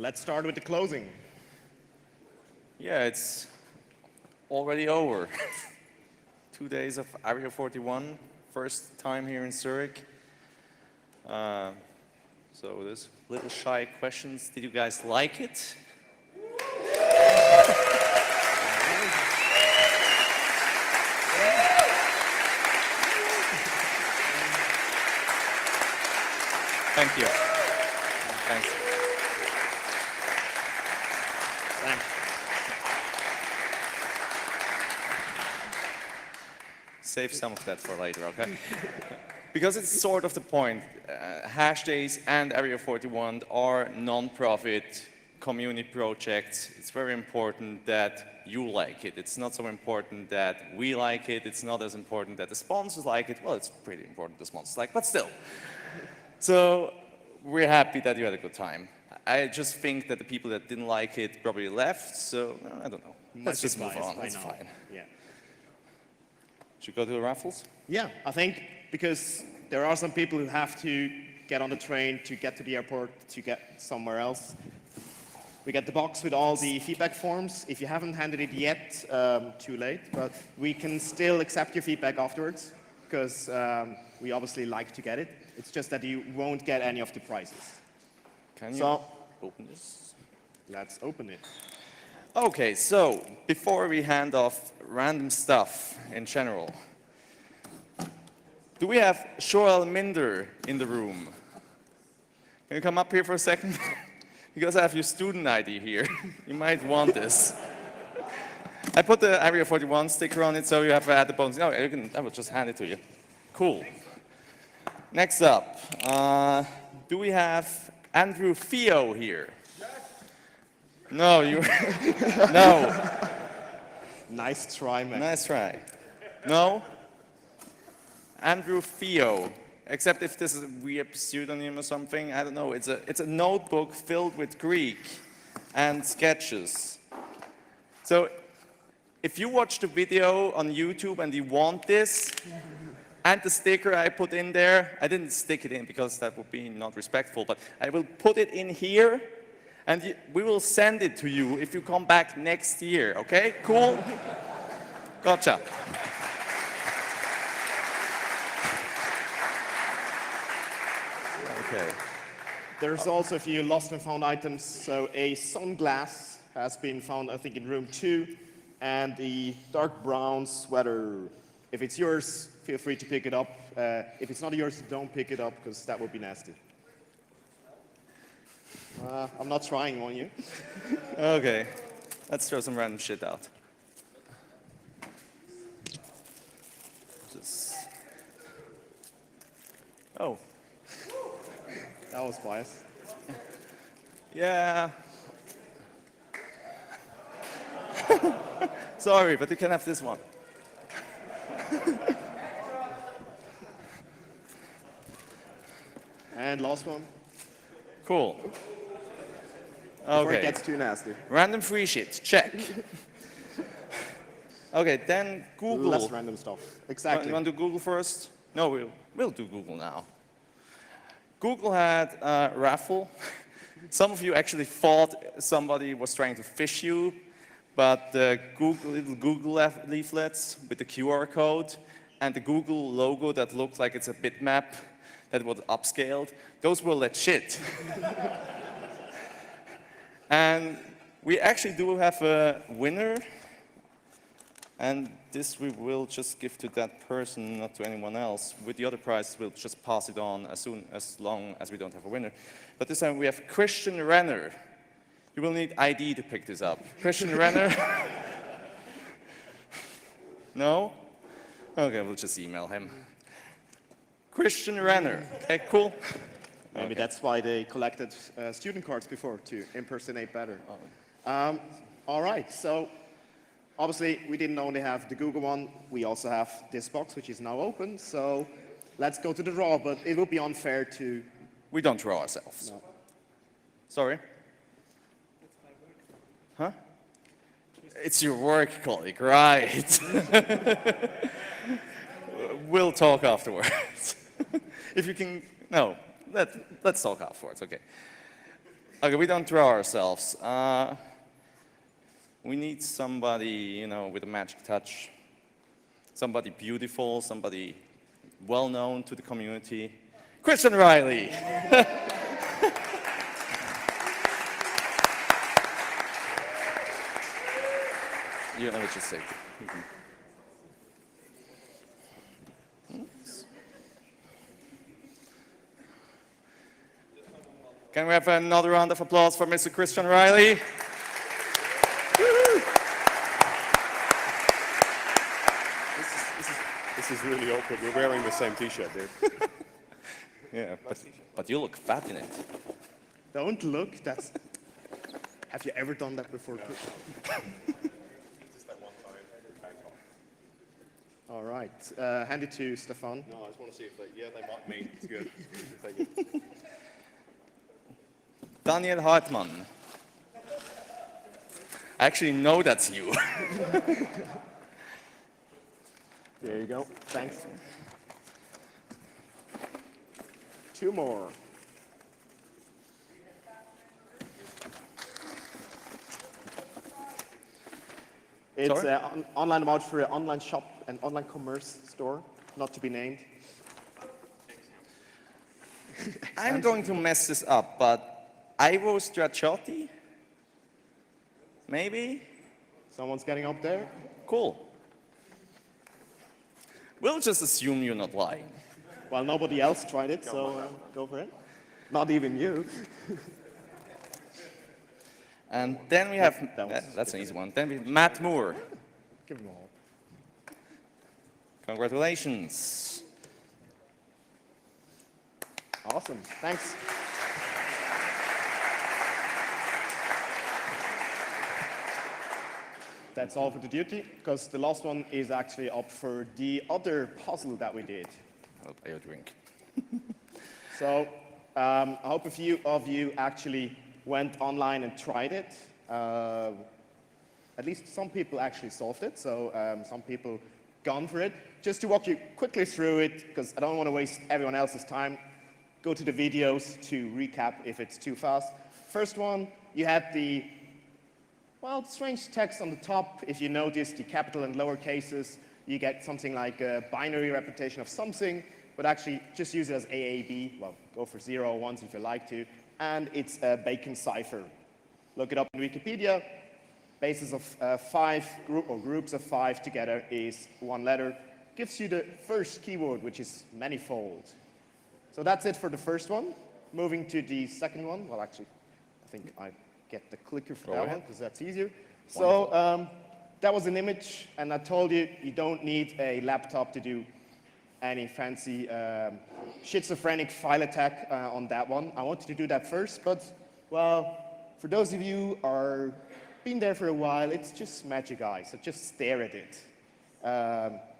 Let's start with the closing. Yeah, it's already over. 2 days of Area 41, first time here in Zurich. So there's little shy questions. Did you guys like it? Thank you. Thanks. Thanks. Save some of that for later, okay? Because it's sort of the point. Hash Days and Area 41 are non-profit community projects. It's very important that you like it. It's not so important that we like it. It's not as important that the sponsors like it. Well, it's pretty important the sponsors like, but still. So we're happy that you had a good time. I just think that the people that didn't like it probably left, so I don't know. Let's just move on. That's fine. Yeah. Should we go to the raffles? Yeah, I think because there are some people who have to get on the train to get to the airport to get somewhere else. We get the box with all the feedback forms. If you haven't handed it yet, too late, but we can still accept your feedback afterwards because we obviously like to get it. It's just that you won't get any of the prizes. Can you open this? Let's open it. Okay, so before we hand off random stuff in general, do we have Joel Minder in the room? Can you come up here for a second? Because I have your student ID here. You might want this. I put the Area 41 sticker on it so you have added bonus. No, I will just hand it to you. Cool. Next up, do we have Andrew Fio here? No, you. No. Nice try, man. Nice try. No? Andrew Fio. Except if this is a weird pseudonym or something, I don't know. It's a notebook filled with Greek and sketches. So if you watch the video on YouTube and you want this, and the sticker I put in there, I didn't stick it in because that would be not respectful, but I will put it in here, and we will send it to you if you come back next year, okay? Cool? Gotcha. Okay. There's also a few lost and found items. So a sunglass has been found, I think, in room 2, and the dark brown sweater. If it's yours, feel free to pick it up. If it's not yours, don't pick it up, because that would be nasty. I'm not trying on you. Okay. Let's throw some random shit out. Just... Oh. That was biased. Yeah. Sorry, but you can have this one. And last one. Cool. Before Okay. it gets too nasty. Random free shit, check. Okay, then Google. Less random stuff. Exactly. You want to do Google first? No, we'll do Google now. Google had a raffle. Some of you actually thought somebody was trying to phish you, but the little Google leaflets with the QR code and the Google logo that looked like it's a bitmap that was upscaled, those were legit. And we actually do have a winner, and this we will just give to that person, not to anyone else. With the other prize, we'll just pass it on as long as we don't have a winner. But this time we have Christian Renner. You will need ID to pick this up. Christian Renner? No? Okay, we'll just email him. Christian Renner. Okay, cool. Maybe that's why they collected student cards before, to impersonate better. All right, so obviously we didn't only have the Google one, we also have this box, which is now open. So let's go to the draw, but it would be unfair to... We don't draw ourselves. No. Sorry? Huh? It's your work colleague, right? We'll talk afterwards. If you can, no, let's talk afterwards, okay. Okay, we don't draw ourselves. We need somebody, with a magic touch. Somebody beautiful, somebody well-known to the community. Christian Riley. You know what you say. Can we have another round of applause for Mr. Christian Riley? This is really awkward. We're wearing the same T-shirt, dude. Yeah, but you look fat in it. Don't look, that's... Have you ever done that before? Just that one time. Bangkok. All right, hand it to Stefan. No, I just want to see if they might mean it's good. Thank you. Daniel Hartmann. I actually know that's you. There you go, thanks. Two more. It's Sorry? an online about for an online shop, an online commerce store, not to be named. I'm going to mess this up, but Ivo Stracciati? Maybe? Someone's getting up there. Cool. We'll just assume you're not lying. Well, nobody else tried it, so go for it. Not even you. And then we have, was- that's an easy one. Then we have Matt Moore. Give them all. Congratulations. Awesome, thanks. That's all for the duty, because the last one is actually up for the other puzzle that we did. I'll buy you a drink. So I hope a few of you actually went online and tried it. At least some people actually solved it, so some people gone for it. Just to walk you quickly through it, because I don't want to waste everyone else's time, go to the videos to recap if it's too fast. First one, you had the, well, strange text on the top. If you notice the capital and lower cases, you get something like a binary representation of something, but actually just use it as AAB. Well, go for 0 or 1s if you like to. And it's a Bacon cipher. Look it up in Wikipedia. Basis of 5, groups of 5 together is one letter. Gives you the first keyword, which is manifold. So that's it for the first one. Moving to the second one. Well, actually, I think I get the clicker for that one, because that's easier. So that was an image, and I told you, you don't need a laptop to do any fancy schizophrenic file attack on that one. I wanted to do that first, but, well, for those of you who are been there for a while, it's just magic eyes, so just stare at it.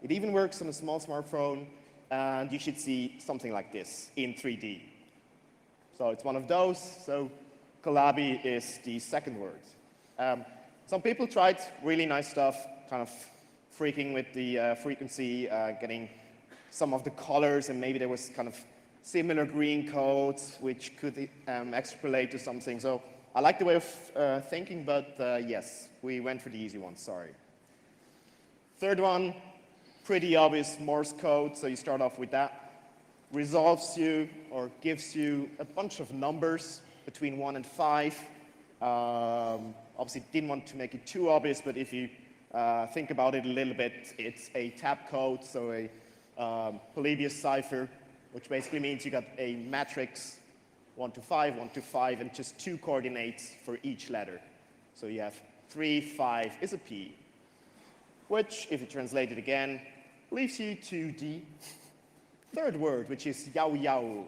It even works on a small smartphone, and you should see something like this in 3D. So it's one of those, so Calabi is the second word. Some people tried really nice stuff, kind of freaking with the frequency, getting some of the colors, and maybe there was kind of similar green codes, which could extrapolate to something. So I like the way of thinking, but yes, we went for the easy one, sorry. Third one, pretty obvious Morse code, so you start off with that. Resolves you, or gives you a bunch of numbers between 1 and 5. Obviously didn't want to make it too obvious, but if you think about it a little bit, it's a tab code, so a Polybius cipher, which basically means you got a matrix 1 to 5, 1 to 5, and just 2 coordinates for each letter. So you have 3, 5 is a P, which, if you translate it again, leaves you to the third word, which is yao yao.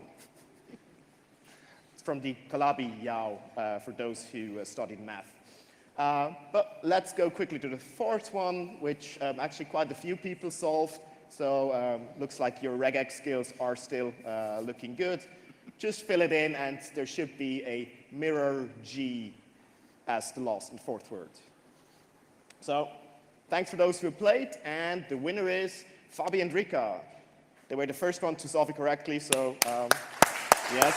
It's from the Calabi yao, for those who studied math. But let's go quickly to the fourth one, which actually quite a few people solved. So looks like your regex skills are still looking good. Just fill it in, and there should be a mirror G as the last and fourth word. So thanks for those who played, and the winner is Fabi and Rika. They were the first one to solve it correctly, so yes.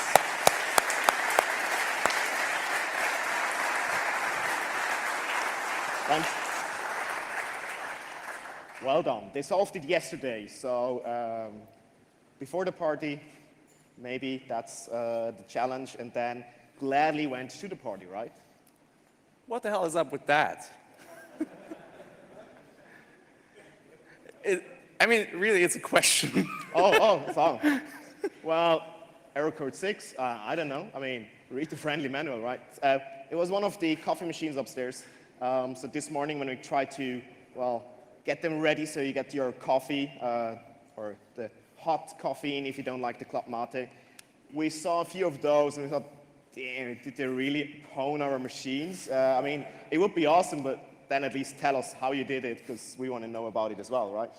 Thanks. Well done. They solved it yesterday, so before the party, maybe that's the challenge, and then gladly went to the party, right? What the hell is up with that? I mean, really, it's a question. So. Well, error code 6, I don't know. I mean, read the friendly manual, right? It was one of the coffee machines upstairs. So this morning when we tried to, well, get them ready so you get your coffee, or the hot caffeine if you don't like the club mate, we saw a few of those and we thought, damn, did they really hone our machines? I mean, it would be awesome, but then at least tell us how you did it, because we want to know about it as well, right?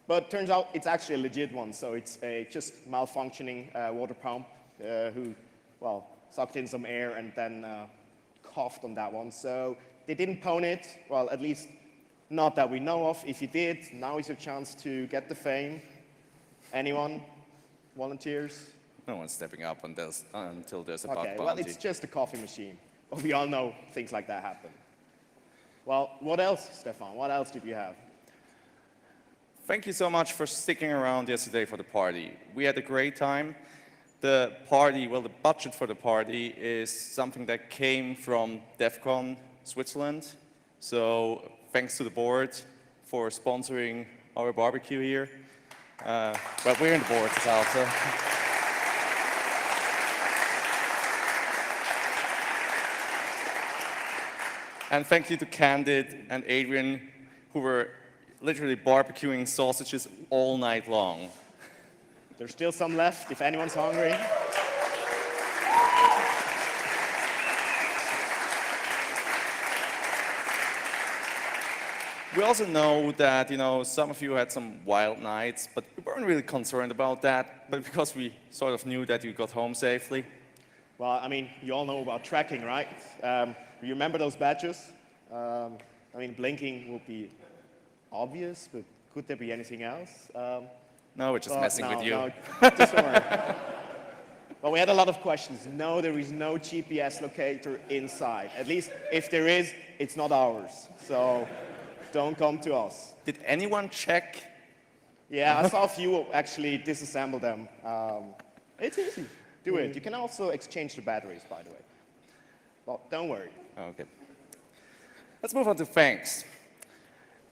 But turns out it's actually a legit one, so it's a just malfunctioning water pump who, well, sucked in some air and then coughed on that one. So they didn't pwn it, well, at least not that we know of. If you did, now is your chance to get the fame. Anyone? Volunteers? No one's stepping up until there's a bug Okay, bounty. well, it's just a coffee machine. But we all know things like that happen. Well, what else, Stefan? What else did you have? Thank you so much for sticking around yesterday for the party. We had a great time. The party, well, the budget for the party is something that came from DEF CON Switzerland. So thanks to the board for sponsoring our barbecue here. But we're in the board as well, so. And thank you to Candid and Adrian, who were literally barbecuing sausages all night long. There's still some left, if anyone's hungry. We also know that, some of you had some wild nights, but we weren't really concerned about that, but because we sort of knew that you got home safely. Well, I mean, you all know about tracking, right? You remember those badges? I mean, blinking will be obvious, but could there be anything else? No, we're just messing with you. No, just don't worry. Well, we had a lot of questions. No, there is no GPS locator inside. At least if there is, it's not ours. So don't come to us. Did anyone check? Yeah, I saw a few actually disassemble them. It's easy. Do it. You can also exchange the batteries, by the way. Well, don't worry. Okay. Let's move on to thanks.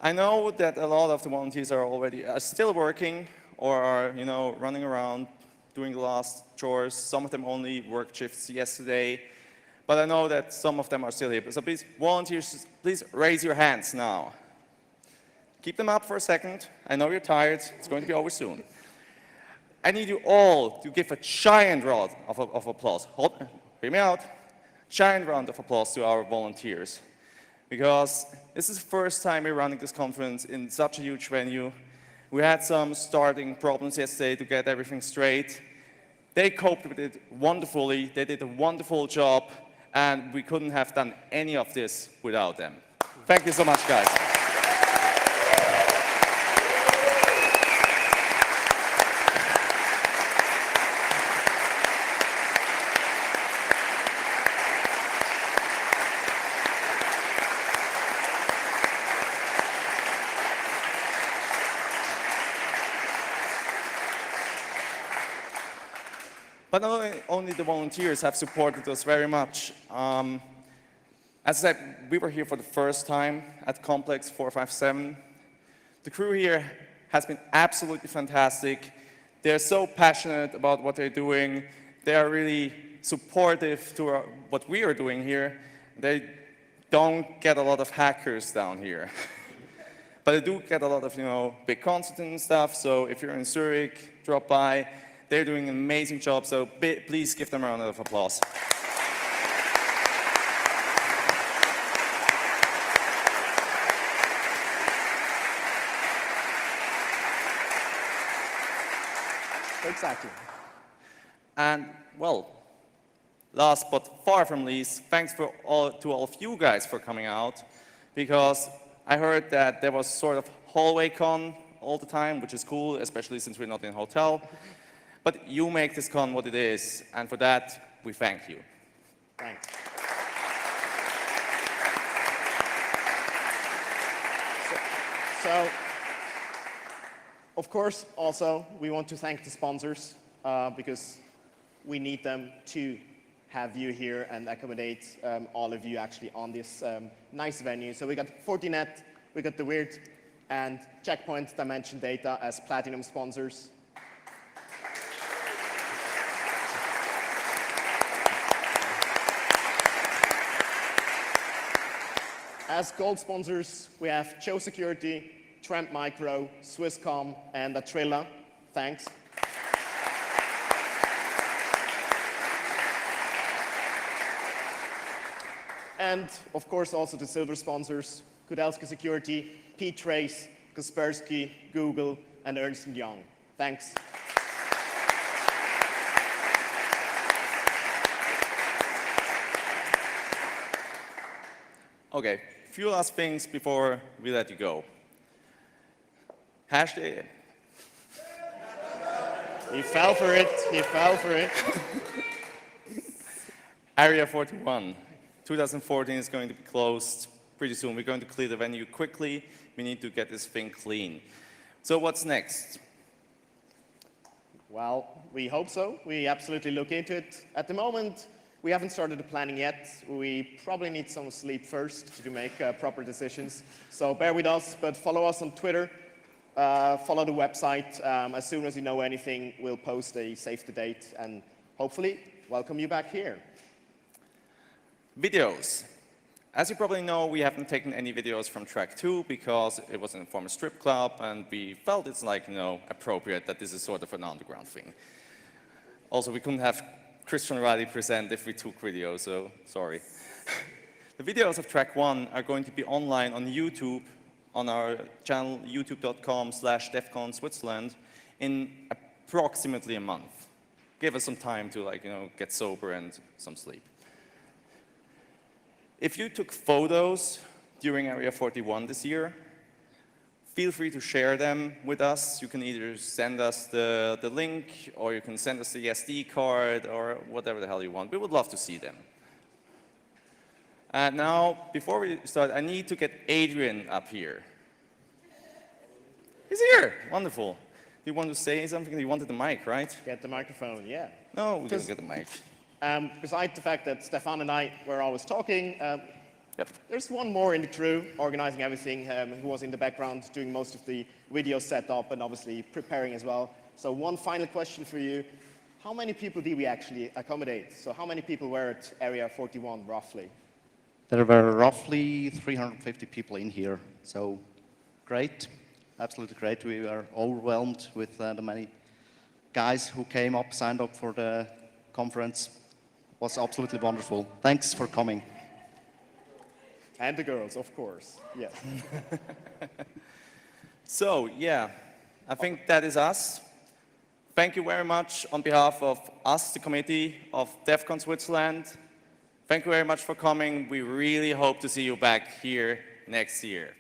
I know that a lot of the volunteers are still working or are, running around doing the last chores. Some of them only worked shifts yesterday, but I know that some of them are still here. So please, volunteers, please raise your hands now. Keep them up for a second. I know you're tired. It's going to be over soon. I need you all to give a giant round of applause. Hear me out. Giant round of applause to our volunteers, because this is the first time we're running this conference in such a huge venue. We had some starting problems yesterday to get everything straight. They coped with it wonderfully. They did a wonderful job, and we couldn't have done any of this without them. Thank you so much, guys. But not only the volunteers have supported us very much. As I said, we were here for the first time at Complex 457. The crew here has been absolutely fantastic. They're so passionate about what they're doing. They are really supportive to what we are doing here. They don't get a lot of hackers down here. But they do get a lot of, big concerts and stuff. So if you're in Zurich, drop by. They're doing an amazing job, so please give them a round of applause. Exactly. And, well, last but far from least, thanks to all of you guys for coming out, because I heard that there was sort of hallway con all the time, which is cool, especially since we're not in a hotel. But you make this con what it is, and for that, we thank you. Thanks. So, of course, also, we want to thank the sponsors because we need them to have you here and accommodate all of you actually on this nice venue. So we got Fortinet, we got The Weird, and Checkpoint Dimension Data as platinum sponsors. As gold sponsors, we have Joe Security, Tramp Micro, Swisscom, and Atrilla. Thanks. And of course, also the silver sponsors, Kudelska Security, Ptrace, Kaspersky, Google, and Ernst & Young. Thanks. Okay, few last things before we let you go. Hashtag. He fell for it. He fell for it. Area 41, 2014 is going to be closed pretty soon. We're going to clear the venue quickly. We need to get this thing clean. So what's next? Well, we hope so. We absolutely look into it. At the moment, we haven't started the planning yet. We probably need some sleep first to make proper decisions. So bear with us, but follow us on Twitter. Follow the website. As soon as you know anything, we'll post a save the date and hopefully welcome you back here. Videos. As you probably know, we haven't taken any videos from track 2 because it was in a former strip club and we felt it's like, appropriate that this is sort of an underground thing. Also, we couldn't have Christian Riley present if we took videos, so sorry. The videos of track 1 are going to be online on YouTube, on our channel youtube.com/DEF CON Switzerland in approximately a month. Give us some time to get sober and some sleep. If you took photos during Area 41 this year, feel free to share them with us. You can either send us the link or you can send us the SD card or whatever the hell you want. We would love to see them. And now, before we start, I need to get Adrian up here. He's here. Wonderful. Do you want to say something? You wanted the mic, right? Get the microphone, yeah. No, we didn't get the mic. Besides the fact that Stefan and I were always talking, Yep. there's one more in the crew organizing everything who was in the background doing most of the video setup and obviously preparing as well. So one final question for you. How many people did we actually accommodate? So how many people were at Area 41 roughly? There were roughly 350 people in here, so great, absolutely great. We were overwhelmed with the many guys who came up, signed up for the conference. It was absolutely wonderful. Thanks for coming. And the girls, of course, yes. So, yeah, I think that is us. Thank you very much on behalf of us, the committee of DEF CON Switzerland. Thank you very much for coming. We really hope to see you back here next year.